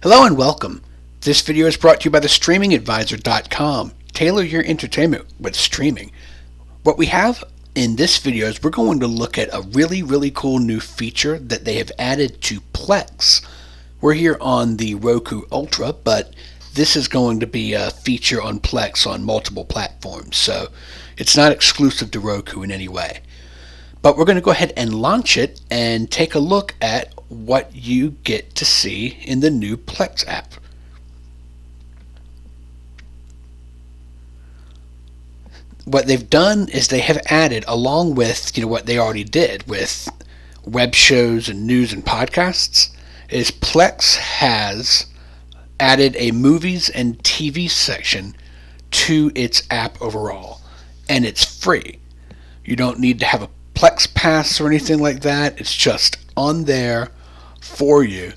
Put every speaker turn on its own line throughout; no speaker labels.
Hello and welcome. This video is brought to you by the streamingadvisor.com. Tailor your entertainment with streaming. What we have in this video is we're going to look at a really cool new feature that they have added to Plex. We're here on the Roku Ultra, but this is going to be a feature on Plex on multiple platforms, so it's not exclusive to Roku in any way. But we're going to go ahead and launch it and take a look at what you get to see in the new Plex app. What they've done is they have added, along with what they already did with web shows and news and podcasts, is Plex has added a movies and TV section to its app overall, and it's free. You don't need to have a Plex Pass or anything like that. It's just on there for you,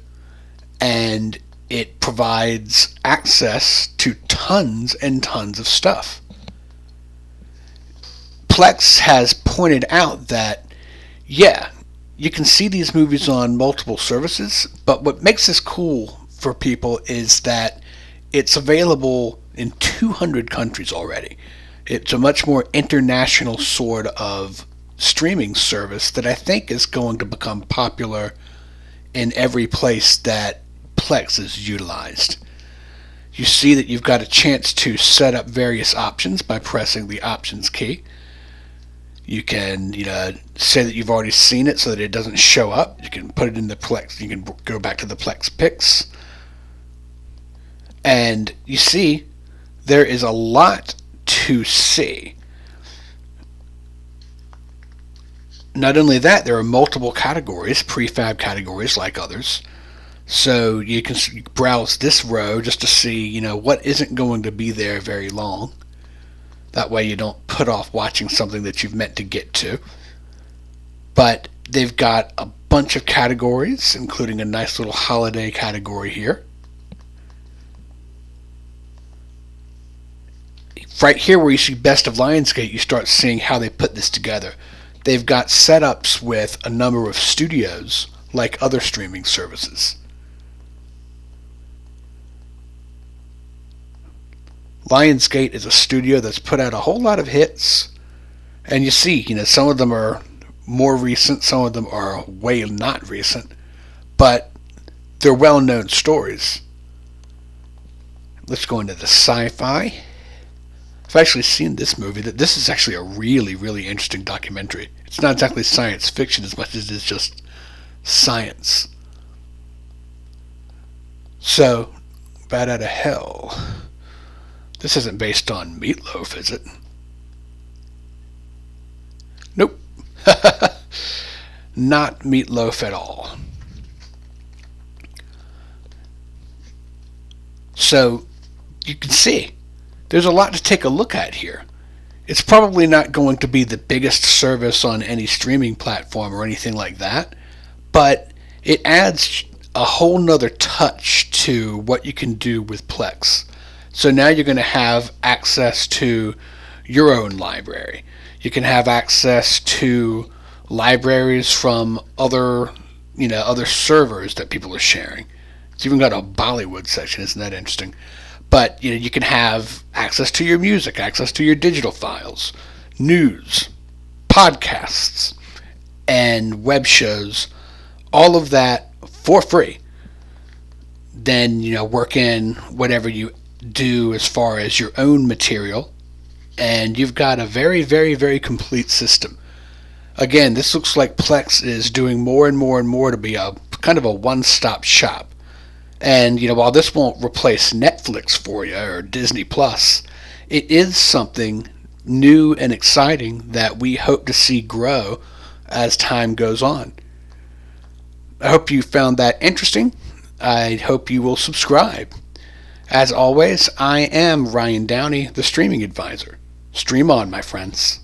and it provides access to tons and tons of stuff. Plex has pointed out that, yeah, you can see these movies on multiple services, but what makes this cool for people is that it's available in 200 countries already. It's a much more international sort of streaming service that I think is going to become popular in every place that Plex is utilized. You see that you've got a chance to set up various options by pressing the options key. You can say that you've already seen it so that it doesn't show up. You can put it in the Plex. You can go back to the Plex Picks. And you see there is a lot to see. Not only that, there are multiple categories, prefab categories like others. So you can browse this row just to see, what isn't going to be there very long. That way you don't put off watching something that you've meant to get to. But they've got a bunch of categories, including a nice little holiday category here. Right here where you see Best of Lionsgate, you start seeing how they put this together. They've got setups with a number of studios like other streaming services. Lionsgate is a studio that's put out a whole lot of hits, and you see, some of them are more recent, some of them are way not recent, but they're well-known stories. Let's go into the sci-fi. I've actually seen this movie. This is actually a really interesting documentary. It's not exactly science fiction as much as it's just science. So, Bat Out of Hell. This isn't based on Meatloaf, is it? Nope. Not Meatloaf at all. So, you can see there's a lot to take a look at here. It's probably not going to be the biggest service on any streaming platform or anything like that, but it adds a whole nother touch to what you can do with Plex. So now you're going to have access to your own library. You can have access to libraries from other servers that people are sharing. It's even got a Bollywood section. Isn't that interesting? But you can have access to your music, access to your digital files, news, podcasts, and web shows, all of that for free. Then work in whatever you do as far as your own material, and you've got a very complete system. Again, this looks like Plex is doing more and more to be a kind of a one-stop shop. And while this won't replace Netflix for you or Disney Plus, it is something new and exciting that we hope to see grow as time goes on. I hope you found that interesting. I hope you will subscribe. As always, I am Ryan Downey, the Streaming Advisor. Stream on, my friends.